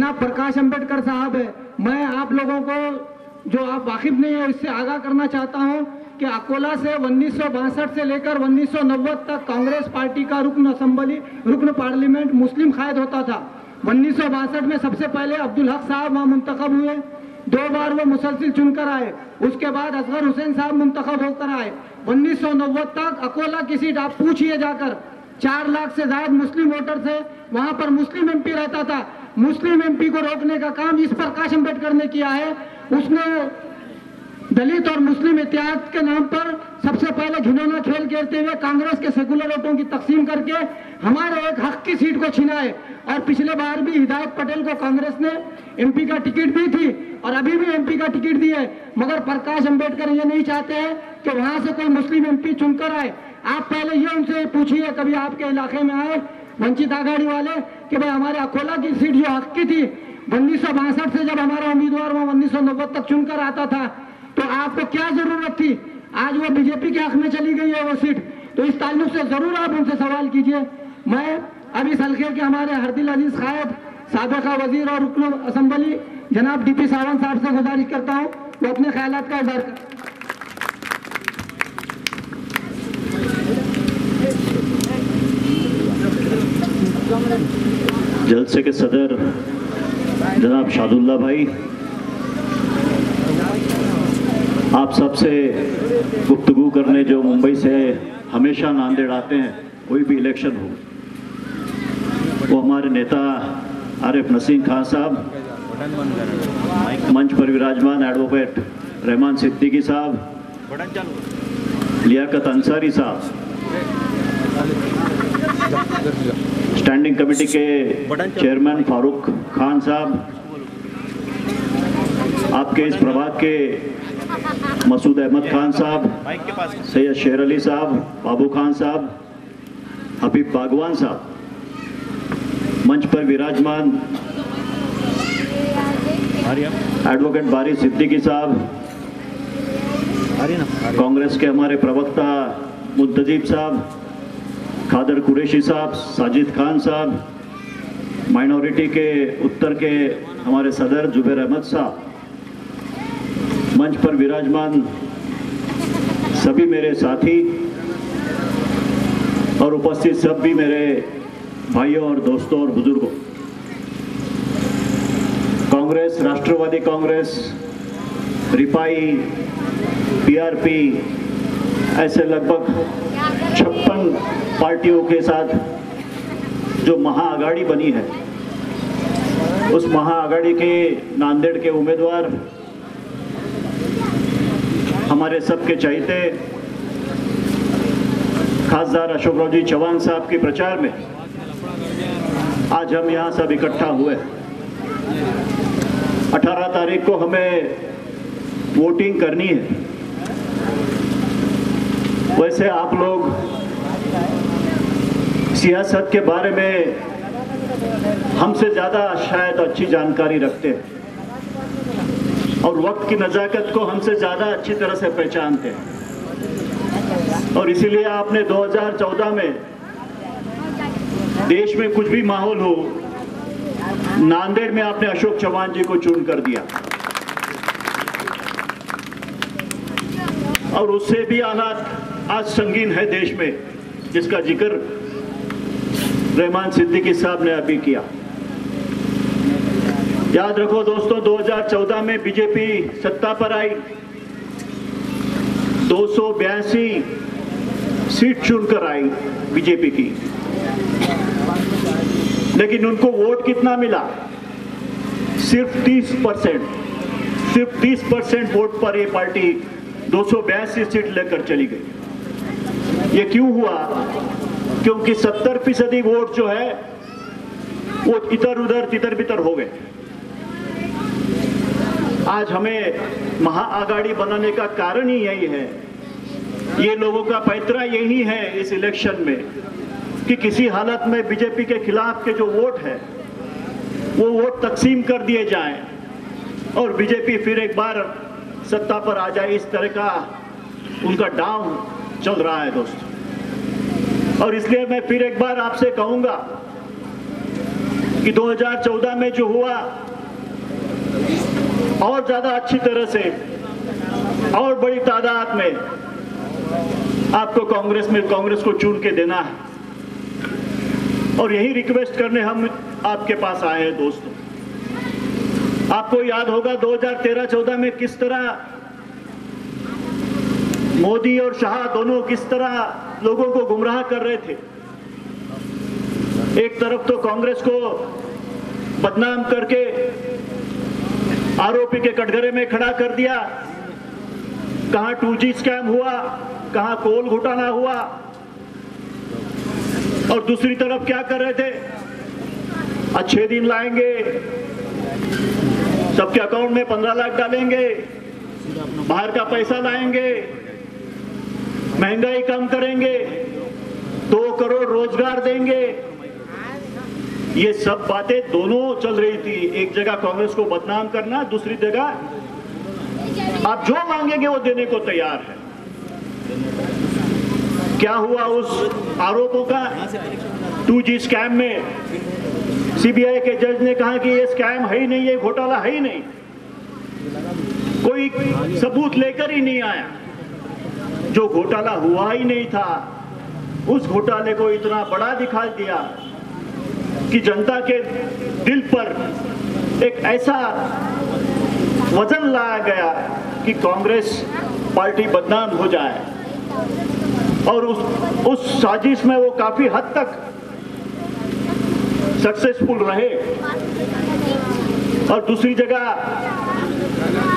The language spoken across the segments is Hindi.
जनाब प्रकाश अंबेडकर साहब है। मैं आप लोगों को जो आप वाकिफ नहीं है इससे आगाह करना चाहता हूं कि अकोला से 1962 से लेकर 1990 तक कांग्रेस पार्टी का रुकन पार्लियामेंट मुस्लिम कायद होता था। 1962 में सबसे पहले अब्दुल हक साहब वहां मुंतखब हुए, 2 बार वो मुसलसिल चुनकर आए। उसके बाद असगर हुसैन साहब मुंतखब होकर आए। 1990 तक अकोला की सीट आप पूछिए जाकर, 4 लाख से ज्यादा मुस्लिम वोटर थे, वहां पर मुस्लिम एमपी रहता था। मुस्लिम एमपी को रोकने का काम इस प्रकाश अंबेडकर ने किया है। उसने दलित और मुस्लिम इतिहाद के नाम पर सबसे पहले घिनौना खेल खेलते हुए कांग्रेस के सेकुलर वोटों की तकसीम करके हमारे एक हक की सीट को छीना है। और पिछले बार भी हिदायत पटेल को कांग्रेस ने एमपी का टिकट दी थी और अभी भी एमपी का टिकट दी है, मगर प्रकाश अंबेडकर ये नहीं चाहते हैं कि वहां से कोई मुस्लिम एमपी चुनकर आए। आप पहले ये उनसे पूछिए, कभी आपके इलाके में आए वंचित आघाड़ी वाले, कि भाई हमारे अकोला की सीट जो हक की थी 1962 से जब हमारा उम्मीदवार वहां 1990 तक चुनकर आता था, तो आपको क्या जरूरत थी? आज वो बीजेपी के हक में चली गई है वो सीट। तो इस ताल्लुक से जरूर आप उनसे सवाल कीजिए। मैं अब इस हल्के के हमारे हरदिल अजीज कायद, साबिका वजीर और रुकन असेंबली जनाब डीपी सावंत साहब से गुजारिश करता हूं वो अपने ख्यालात का इज़हार करें। जलसे के सदर जनाब शादुल्ला भाई, आप सबसे गुफ्तगू करने जो मुंबई से हमेशा नांदेड़ आते हैं, कोई भी इलेक्शन हो, वो हमारे नेता आरिफ नसीम खान साहब, मंच पर विराजमान एडवोकेट रहमान सिद्दीकी साहब, लियाकत अंसारी साहब, स्टैंडिंग कमेटी के चेयरमैन फारूक खान साहब, आपके इस प्रभाग के मसूद अहमद खान साहब, सैयद शेर अली साहब, बाबू खान साहब, हबीब बागवान साहब, मंच पर विराजमान एडवोकेट बारी सिद्दीकी साहब, कांग्रेस के हमारे प्रवक्ता मुंतजीब साहब, खादर कुरैशी साहब, साजिद खान साहब, माइनॉरिटी के उत्तर के हमारे सदर जुबैर अहमद साहब, मंच पर विराजमान सभी मेरे साथी और उपस्थित सब भी मेरे भाइयों और दोस्तों और बुजुर्गों, कांग्रेस, राष्ट्रवादी कांग्रेस, रिपाई, पीआरपी, ऐसे लगभग 56 पार्टियों के साथ जो महाआघाड़ी बनी है, उस महाआघाड़ी के नांदेड़ के उम्मीदवार हमारे सबके चाहते खासदार अशोकराव जी चौहान साहब के प्रचार में आज हम यहाँ सब इकट्ठा हुए। 18 तारीख को हमें वोटिंग करनी है। वैसे आप लोग सियासत के बारे में हमसे ज़्यादा शायद अच्छी जानकारी रखते हैं और वक्त की नज़ाकत को हमसे ज़्यादा अच्छी तरह से पहचानते हैं, और इसीलिए आपने 2014 में देश में कुछ भी माहौल हो, नांदेड़ में आपने अशोक चौहान जी को चुन कर दिया, और उससे भी हालात आज संगीन है देश में, जिसका जिक्र रहमान सिद्दीकी साहब ने अभी किया। याद रखो दोस्तों, 2014 में बीजेपी सत्ता पर आई, 282 सीट चुनकर आई बीजेपी की, लेकिन उनको वोट कितना मिला? सिर्फ 30%। सिर्फ 30% वोट पर ये पार्टी 282 सीट लेकर चली गई। ये क्यों हुआ? क्योंकि 70% वोट जो है वो इधर उधर तितर बितर हो गए। आज हमें महाआघाड़ी बनाने का कारण ही यही है, ये लोगों का पैतरा यही है इस इलेक्शन में कि किसी हालत में बीजेपी के खिलाफ के जो वोट है वो वोट तकसीम कर दिए जाएं और बीजेपी फिर एक बार सत्ता पर आ जाए। इस तरह का उनका डाउन चल रहा है दोस्तों, और इसलिए मैं फिर एक बार आपसे कहूंगा कि 2014 में जो हुआ और ज्यादा अच्छी तरह से और बड़ी तादाद में आपको कांग्रेस को चुन के देना है, और यही रिक्वेस्ट करने हम आपके पास आए हैं दोस्तों। आपको याद होगा 2013-14 में किस तरह मोदी और शाह दोनों किस तरह लोगों को गुमराह कर रहे थे। एक तरफ तो कांग्रेस को बदनाम करके आरोपी के कटघरे में खड़ा कर दिया, कहां 2G स्कैम हुआ, कहां कोल घोटाला हुआ, और दूसरी तरफ क्या कर रहे थे, अच्छे दिन लाएंगे, सबके अकाउंट में 15 लाख डालेंगे, बाहर का पैसा लाएंगे, महंगाई कम करेंगे, 2 करोड़ रोजगार देंगे। ये सब बातें दोनों चल रही थी। एक जगह कांग्रेस को बदनाम करना, दूसरी जगह आप जो मांगेंगे वो देने को तैयार है। क्या हुआ उस आरोपों का? 2G स्कैम में सीबीआई के जज ने कहा कि ये स्कैम है ही नहीं, ये घोटाला है ही नहीं, कोई सबूत लेकर ही नहीं आया। जो घोटाला हुआ ही नहीं था, उस घोटाले को इतना बड़ा दिखा दिया कि जनता के दिल पर एक ऐसा वजन लाया गया कि कांग्रेस पार्टी बदनाम हो जाए, और उस साजिश में वो काफी हद तक सक्सेसफुल रहे। और दूसरी जगह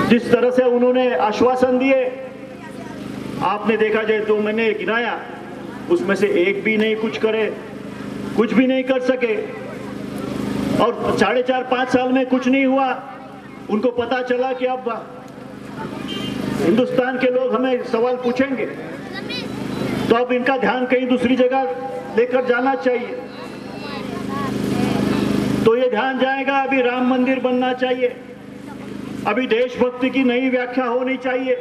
जिस तरह से उन्होंने आश्वासन दिए, आपने देखा जाए तो मैंने गिनाया, उसमें से एक भी नहीं कुछ करे, कुछ भी नहीं कर सके, और 4.5-5 साल में कुछ नहीं हुआ। उनको पता चला कि अब हिंदुस्तान के लोग हमें सवाल पूछेंगे, तो अब इनका ध्यान कहीं दूसरी जगह लेकर जाना चाहिए। तो ये ध्यान जाएगा, अभी राम मंदिर बनना चाहिए, अभी देशभक्ति की नई व्याख्या होनी चाहिए।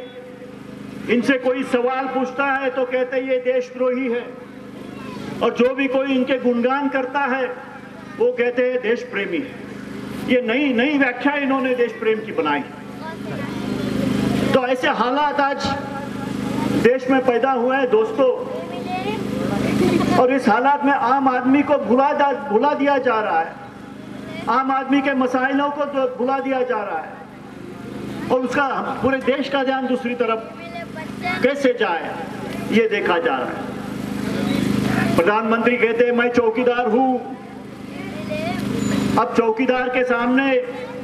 इनसे कोई सवाल पूछता है तो कहते हैं ये देशद्रोही है, और जो भी कोई इनके गुणगान करता है वो कहते हैं देश प्रेमी है। ये नई व्याख्या इन्होंने देश प्रेम की बनाई। तो ऐसे हालात आज देश में पैदा हुए हैं दोस्तों, और इस हालात में आम आदमी को भुला दिया जा रहा है, आम आदमी के मसाइलों को भुला दिया जा रहा है, और उसका पूरे देश का ध्यान दूसरी तरफ कैसे जाए ये देखा जा रहा है। प्रधानमंत्री कहते हैं मैं चौकीदार हूं, अब चौकीदार के सामने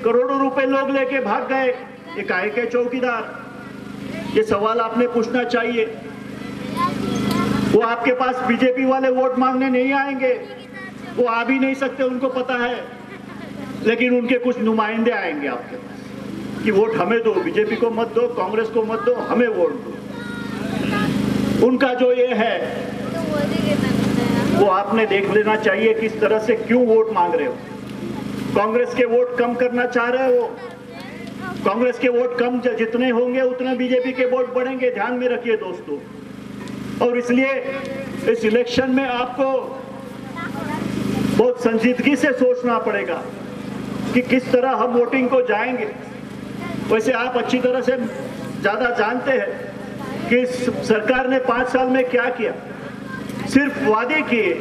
करोड़ों रुपए लोग लेके भाग गए, ये काहे के चौकीदार? ये सवाल आपने पूछना चाहिए। वो आपके पास बीजेपी वाले वोट मांगने नहीं आएंगे, वो आ भी नहीं सकते, उनको पता है, लेकिन उनके कुछ नुमाइंदे आएंगे आपके पास कि वोट हमें दो, बीजेपी को मत दो, कांग्रेस को मत दो, हमें वोट दो। उनका जो ये है वो आपने देख लेना चाहिए किस तरह से क्यों वोट मांग रहे हो। कांग्रेस के वोट कम करना चाह रहे हो, कांग्रेस के वोट कम जितने होंगे उतने बीजेपी के वोट बढ़ेंगे, ध्यान में रखिए दोस्तों। और इसलिए इस इलेक्शन में आपको बहुत संजीदगी से सोचना पड़ेगा कि किस तरह हम वोटिंग को जाएंगे। वैसे आप अच्छी तरह से ज्यादा जानते हैं कि सरकार ने 5 साल में क्या किया। सिर्फ वादे किए,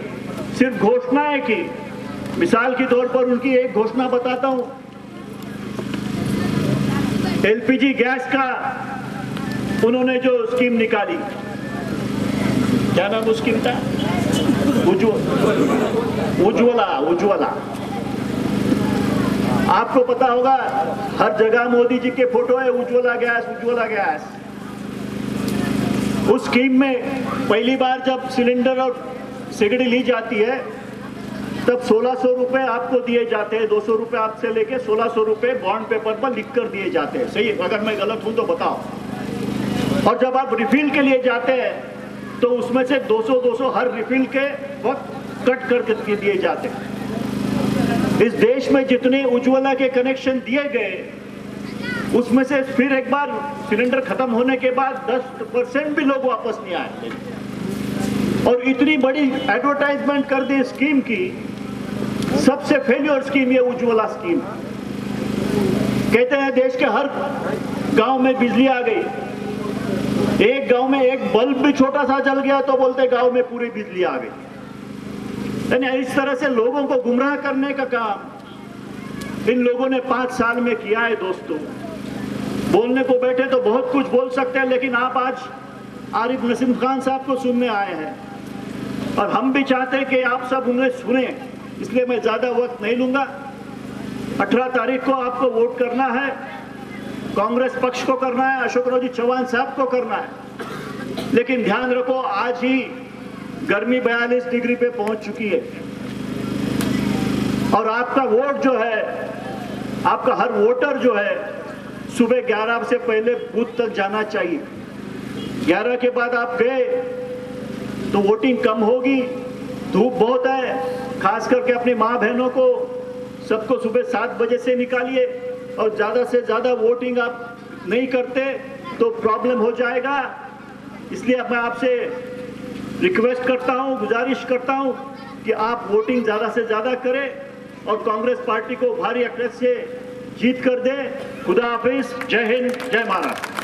सिर्फ घोषणाएं की। मिसाल के तौर पर उनकी एक घोषणा बताता हूं, एलपीजी गैस का उन्होंने जो स्कीम निकाली, क्या नाम उस स्कीम था? उज्ज्वला। आपको पता होगा हर जगह मोदी जी के फोटो है, उज्ज्वला गैस। उस स्कीम में पहली बार जब सिलेंडर और सिगड़ी ली जाती है तब 1600 रुपए आपको दिए जाते हैं, 200 रुपए आपसे लेके 1600 रुपए बॉन्ड पेपर पर लिख कर दिए जाते हैं। सही, अगर मैं गलत हूं तो बताओ। और जब आप रिफिल के लिए जाते हैं तो उसमें से 200 हर रिफिल के वक्त कट करके दिए जाते हैं। इस देश में जितने उज्ज्वला के कनेक्शन दिए गए उसमें से फिर एक बार सिलेंडर खत्म होने के बाद 10% भी लोग वापस नहीं आए, और इतनी बड़ी एडवर्टाइजमेंट कर दी स्कीम की, सबसे फेल्योर स्कीम ये उज्ज्वला स्कीम। कहते हैं देश के हर गांव में बिजली आ गई, एक गांव में एक बल्ब भी छोटा सा जल गया तो बोलते गांव में पूरी बिजली आ गई। यानी इस तरह से लोगों को गुमराह करने का काम इन लोगों ने 5 साल में किया है। दोस्तों, बोलने को बैठे तो बहुत कुछ बोल सकते हैं, लेकिन आप आज आरिफ नसीम खान साहब को सुनने आए हैं और हम भी चाहते हैं कि आप सब उन्हें सुने, इसलिए मैं ज्यादा वक्त नहीं लूंगा। 18 तारीख को आपको वोट करना है, कांग्रेस पक्ष को करना है, अशोकराव जी चौहान साहब को करना है, लेकिन ध्यान रखो आज ही गर्मी 42 डिग्री पे पहुंच चुकी है और आपका वोट जो है, आपका हर वोटर जो है सुबह 11 से पहले बूथ तक जाना चाहिए। 11 के बाद आप गए तो वोटिंग कम होगी, धूप बहुत है, खास करके अपनी माँ बहनों को सबको सुबह 7 बजे से निकालिए और ज्यादा से ज्यादा वोटिंग आप नहीं करते तो प्रॉब्लम हो जाएगा। इसलिए मैं आपसे रिक्वेस्ट करता हूं, गुजारिश करता हूं कि आप वोटिंग ज्यादा से ज्यादा करें और कांग्रेस पार्टी को भारी अकड़ से जीत कर दे। खुदा हाफिज, जय हिंद, जय महाराष्ट्र।